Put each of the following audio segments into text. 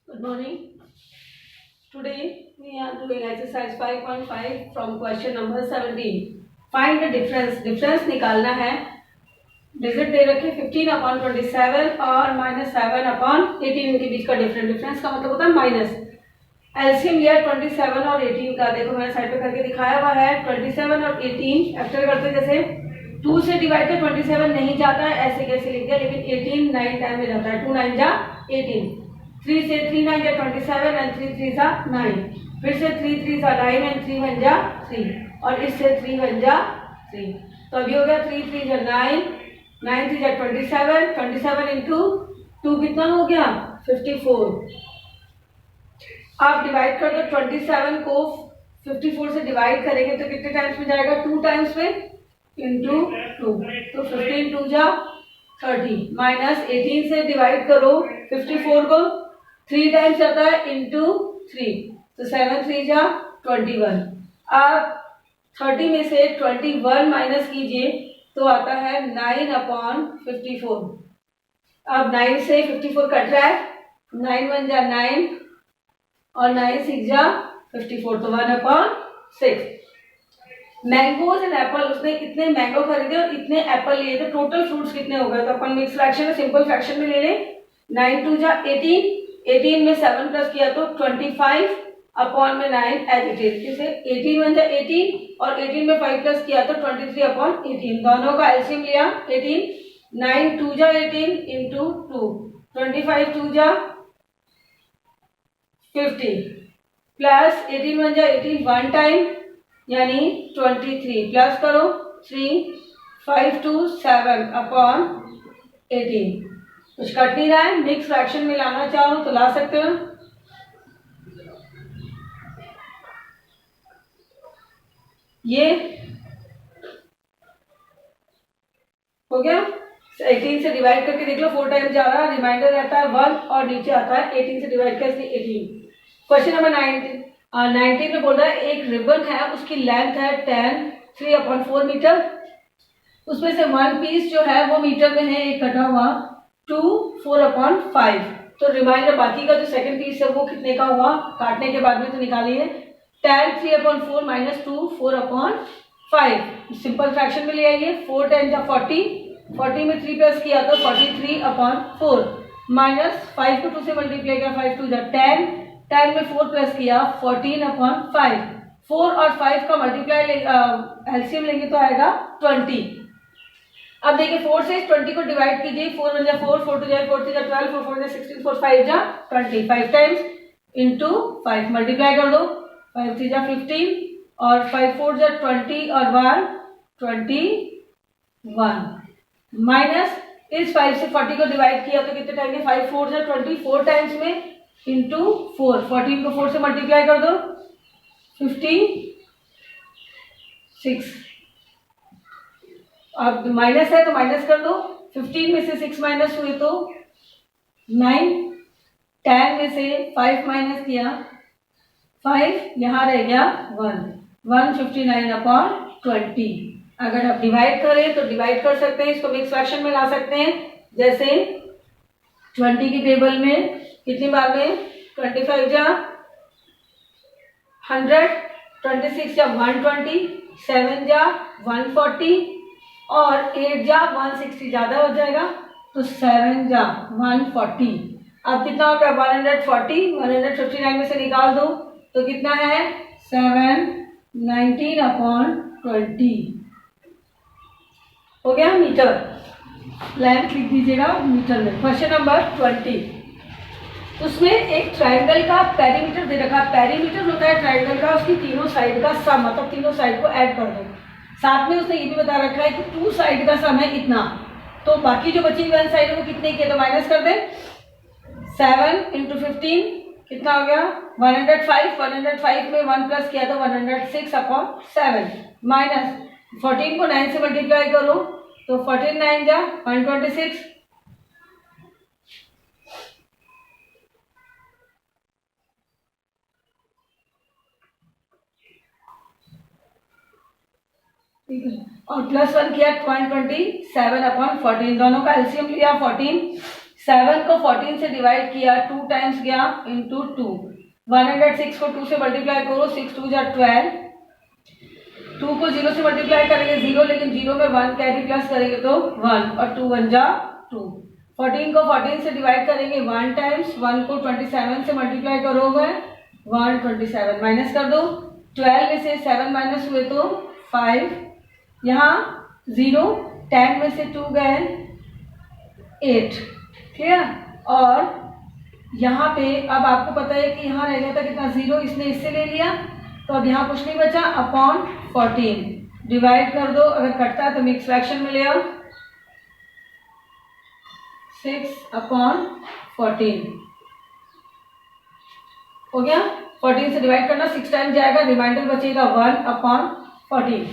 Good morning. Today we are doing exercise 5.5 from question number 17. Find the difference. Difference निकालना है. Digit दे रखे 15/27 और -7/18 के बीच का डिफरेंस. डिफरेंस का मतलब होता है माइनस. एलसीएम लिया 27 और 18 का. देखो मैंने साइड पे करके दिखाया हुआ है. 27 और 18 एक्टर करते जैसे 2 से डिवाइड कर 27 नहीं जाता है, ऐसे कैसे लिख दिया, लेकिन 18 9 टाइम में जाता है. 2 9 जा 18. 3 से 3 9 जा 27 एंड 3 3 जा 9. फिर से 3 3 जा 9 एंड 3 1 जा 3 और इससे 3 1 जा 3. तो अभी हो गया 3 3 जा 9 9 3 जा 27. 27 इंटू 2 कितना हो गया 54. आप डिवाइड कर दो. 27 को 54 से डिवाइड करेंगे तो कितने टाइम्स में जाएगा, 2 टाइम्स में इंटू 2. तो 15 2 जा 30 माइनस 18 से डिवाइड करो 54 को 3 टाइम्स जाता है इंटू 3. तो 7 3 जा 21. आप 30 में से 21 माइनस कीजिए तो आता है 9/54. अब 9 से 54 कट रहा है. 9 1 जा 9 और 9 6 जा 54. तो 1/6. Mangoes and Apple. उसने इतने मैंगो खरीदे और इतने एप्पल लिए थे. टोटल फ्रूट्स कितने हो गए, तो अपन मिक्स फ्रैक्शन में सिंपल फ्रैक्शन में ले लें. 9 2 जा 18. 18 में 7 प्लस किया तो 25 अपॉन में 9 एज इट इज. किसे 18 1 जा 18 और 18 में 5 प्लस किया तो 23 अपॉन 18. दोनों का एलसीएम लिया 18. 9 2 जा 18 इंटू 2. 25 2 जा 50 प्लस 18 1 जा 18 वन टाइम यानी 23 प्लस करो 3 5 2 7 अपॉन 18. कुछ कट नहीं रहा है. मिक्स फ्रैक्शन में लाना चाहो तो ला सकते हो. ये हो गया. 18 से डिवाइड करके देख लो 4 टाइम जा रहा है. रिमाइंडर रहता है 1 और नीचे आता है 18 से डिवाइड कर 18. क्वेश्चन नंबर 19 में बोल रहा है एक रिबन है, उसकी लेंथ है 3/4 मीटर. उसमें से वन पीस जो है वो मीटर में है, एक कटा हुआ 2 4/5. तो रिमाइंडर बाकी का जो सेकंड पीस है वो कितने का हुआ, काटने के बाद में तो निकालिए. 3/4 माइनस 2 4/5. सिंपल फ्रैक्शन में ले आइए. 4 10 जा 40. 40 में 3 प्लस किया तो 43/4 माइनस 5 को 2 से मल्टीप्लाई किया 5 2 जा 10. 10 में 4 प्लस किया 14/5. 4 और 5 का मल्टीप्लाई एलसीएम लेंगे तो आएगा 20. अब देखिए 4 से 20 को डिवाइड कीजिए. 4 1 जा 4 4 2 जा 4 3 जा 12 4 4 जा 16 4 5 जा 20. 5 टाइम्स इंटू 5 मल्टीप्लाई कर दो. 5 3 जा 15 और 5 4 जा 20 और 1 21 माइनस इस 5 से 40 को डिवाइड किया तो कितने टाइम में 5 4 जा 24 टाइम्स में इंटू 4. 14 को 4 से मल्टीप्लाई कर दो 56. अब माइनस है तो माइनस कर दो. 15 में से 6 माइनस हुए तो 9. 10 में से 5 माइनस किया 5, यहाँ रह गया 1. 159/20. अगर आप डिवाइड करें तो डिवाइड कर सकते हैं, इसको मिक्स फ्रैक्शन में ला सकते हैं. जैसे 20 की टेबल में कितनी बार में 25 जा 100. 26 जा 120. 7 जा 140 और 8 जा 160. ज्यादा हो जाएगा तो 7 जा 140. अब कितना होगा 140. 159 में से निकाल दो तो कितना है 719/20 हो गया मीटर. लेंथ लिख दीजिएगा मीटर में. Question number 20. उसमें एक ट्रायंगल का पेरीमीटर दे रखा है. पेरीमीटर होता है ट्रायंगल का उसकी तीनों साइड का सम, मतलब तीनों साइड को ऐड कर दो. साथ में उसने ये भी बता रखा है कि 2 साइड का सम है इतना. तो बाकी जो बची हुई वन साइड है वो कितने की है, तो माइनस कर दे. 7 इंटू 15 कितना हो गया 105. 105 में 1 प्लस किया तो 106/7 माइनस 14 को 9 से मल्टीप्लाई करो तो 14 9 जा 126. और +1 किया 0.27/14. दोनों का एलसीएम लिया 14. 7 को 14 से डिवाइड किया, 2 टाइम्स गया इंटू 2, 106 को 2 से मल्टीप्लाई करो, 6 2 जा 12, 2 को 0 से मल्टीप्लाई करेंगे 0, लेकिन 0 में 1 कैरी प्लस करेंगे तो 1, और 2 1 जा 2। 14 को 14 से डिवाइड करेंगे 1 टाइम्स, 1 को 27 से मल्टीप्लाई करोगे 127, माइनस कर दो, 12 में से 7 माइनस हुए तो 5, यहाँ 0, 10 में से 2 गए 8, क्लियर। और यहाँ पे अब आपको पता है कि यहाँ रह गया था कितना 0, इसने इससे ले लिया, तो अब यहाँ कुछ नहीं बचा, अपॉन 14 डिवाइड कर दो, अगर कटता है तो मिक्स फ्रैक्शन मिलेगा, 6 अपॉन 14 हो गया। 14 से डिवाइड करना, 6 टाइम जाएगा, रिमाइंडर बचेगा 1 upon 14।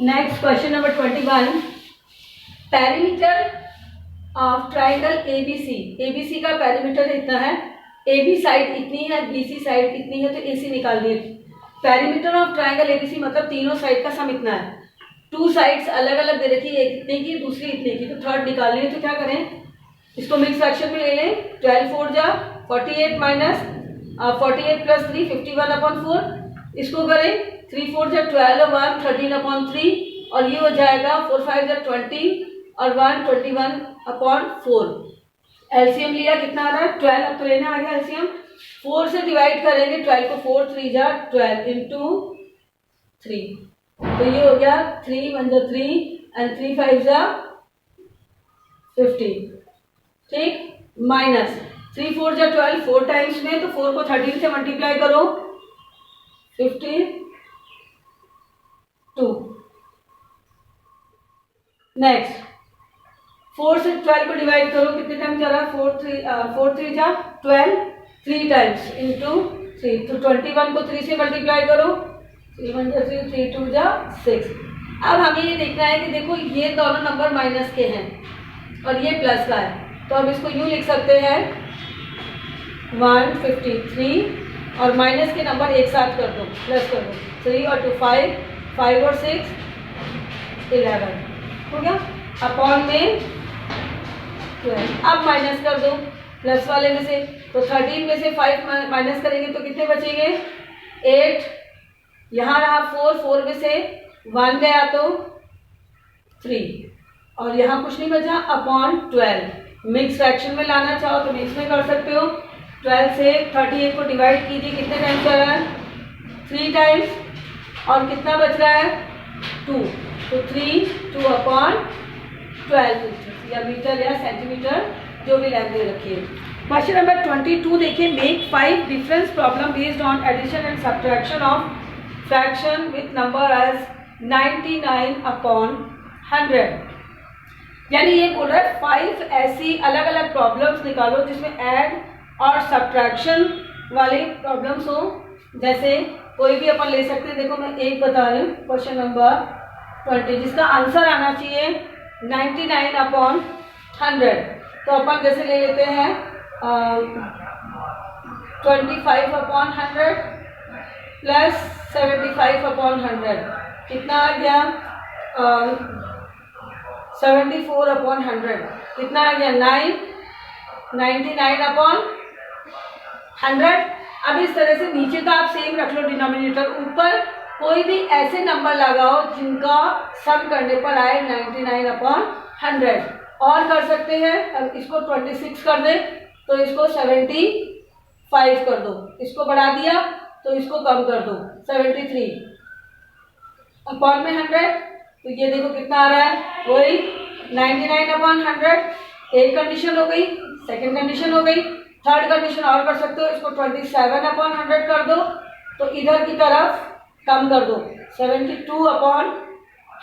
Next question number 21, perimeter of triangle ABC. ABC का पेरीमीटर इतना है, एबी साइड इतनी है, बीसी साइड इतनी है, तो एसी निकाल दिए। पेरीमीटर ऑफ ट्राइंगल एबीसी मतलब तीनों साइड का सम इतना है, 2 साइड्स अलग अलग दे रखी है, एक इतने की दूसरी इतने की, तो थर्ड निकालनी है, तो क्या करें, इसको मिक्स फ्रैक्शन में ले लें, 12 4 जा 48 माइनस 48 प्लस 3 51 अपॉन 4, इसको करें 3 4 जा 12 1 13 अपॉन 3, और ये हो जाएगा 4 5 जा 20 और 1 21 अपॉन 4। एलसीएम लिया, कितना आ रहा है 12, अब तो लेना आ गया एलसीएम, 4 से डिवाइड करेंगे 12 को, 4 3 जा 12 इंटू 3, तो ये हो गया 3 1 जा 3 एंड 3 5 जा 50, ठीक, माइनस 3 4 जा 12, 4 टाइम्स में, तो 4 को 13 से मल्टीप्लाई करो 52। नेक्स्ट 4 से 12 को डिवाइड करो, कितने टाइम जा रहा है, 4 3 जा 12, 3 टाइम्स इंटू 3, तो 21 को 3 से मल्टीप्लाई करो, 3 1 जा 3 3 2 जा 6। अब हमें ये देखना है कि देखो ये दोनों नंबर माइनस के हैं और ये प्लस का है, तो हम इसको यूँ लिख सकते हैं 153, और माइनस के नंबर एक साथ कर दो, प्लस कर दो, 3 और 2 5, 5 और 6 11 हो गया, अपॉन में 12। अब माइनस कर दो प्लस वाले में से, तो 13 में से 5 माइनस करेंगे तो कितने बचेंगे 8, यहाँ रहा 4, 4 में से 1 गया तो 3, और यहाँ कुछ नहीं बचा, अपॉन 12। मिक्स फ्रैक्शन में लाना चाहो तो मिक्स में कर सकते हो, 12 से 38 को डिवाइड कीजिए, कितने टाइम्स कर रहा है 3 टाइम्स, और कितना बच रहा है 2, तो 3 2 अपॉन 12 या मीटर या सेंटीमीटर जो भी लेंथ दे रखी है। क्वेश्चन नंबर 22 देखिए, make 5 difference problem based on addition and subtraction of fraction with number as 99 upon 100। यानी ये बोल रहा है 5 ऐसी अलग अलग प्रॉब्लम्स निकालो जिसमें ऐड और सब्ट्रैक्शन वाले प्रॉब्लम्स हो, जैसे कोई भी अपन ले सकते हैं। देखो मैं एक बता रही हूँ, क्वेश्चन नंबर 20 जिसका आंसर आना चाहिए 99 अपॉन 100, तो अपन जैसे ले लेते हैं 25 अपॉन 100 प्लस 75 अपॉन 100, कितना आ गया 74 अपॉन 100, कितना आ गया 99 अपॉन 100। अब इस तरह से नीचे तो आप सेम रख लो डिनोमिनेटर, ऊपर कोई भी ऐसे नंबर लगाओ जिनका सम करने पर आए 99 अपॉन 100। और कर सकते हैं, अब इसको 26 कर दे तो इसको 75 कर दो, इसको बढ़ा दिया तो इसको कम कर दो 73 अपॉन में 100, तो ये देखो कितना आ रहा है वही 99 अपॉन 100। एक कंडीशन हो गई, सेकंड कंडीशन हो गई, थर्ड कंडीशन और कर सकते हो, इसको 27 अपॉन 100 कर दो, तो इधर की तरफ कम कर दो 72 अपॉन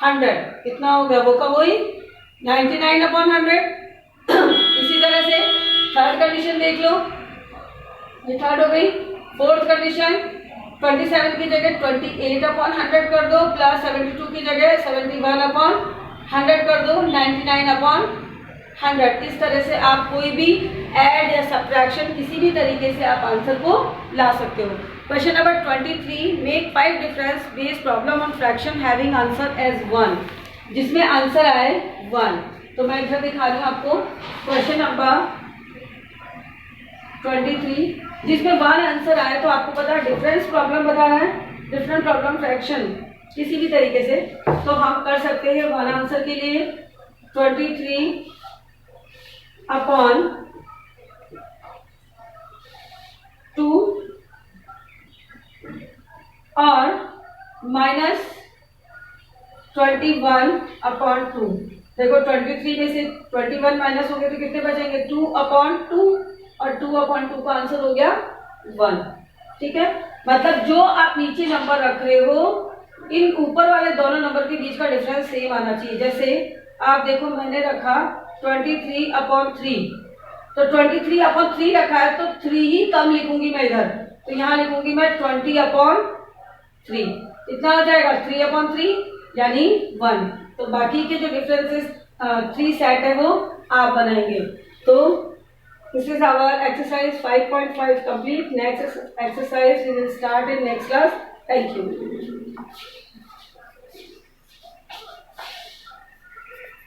100, कितना हो गया वो का वही 99 अपॉन 100। इसी तरह से थर्ड कंडीशन देख लो, ये थर्ड हो गई। फोर्थ कंडीशन 27 की जगह 28 अपॉन 100 कर दो, प्लस 72 की जगह 71 अपॉन 100 कर दो, 99 अपॉन 100। इस तरह से आप कोई भी ऐड या सब्ट्रैक्शन किसी भी तरीके से आप आंसर को ला सकते हो। Question number 23, make 5 difference based problem on fraction having answer as 1, जिसमें आंसर आए 1। तो मैं इधर दिखा रही हूँ आपको क्वेश्चन नंबर 23, जिसमें 1 आंसर आए तो आपको पता है डिफरेंस प्रॉब्लम बताना है, डिफरेंट प्रॉब्लम फ्रैक्शन किसी भी तरीके से तो हम कर सकते हैं 1 आंसर के लिए 23 अपॉन 2 और माइनस 21 अपॉन 2। देखो 23 में से 21 माइनस हो गए तो कितने बचेंगे 2 अपॉन 2 और 2 अपॉन 2 का आंसर हो गया 1। ठीक है, मतलब जो आप नीचे नंबर रख रहे हो इन ऊपर वाले दोनों नंबर के बीच का डिफरेंस सेम आना चाहिए। जैसे आप देखो मैंने रखा 23 अपॉन 3, तो 23 अपॉन 3 रखा है तो 3 ही कम लिखूंगी मैं इधर, तो यहाँ लिखूंगी मैं 20 अपॉन 3, इतना हो जाएगा 3 अपॉन 3 यानी 1। तो बाकी के जो डिफरेंसेस 3 सेट है वो आप बनाएंगे। तो this is our exercise 5.5 complete. Next exercise we will start in next class. Thank you.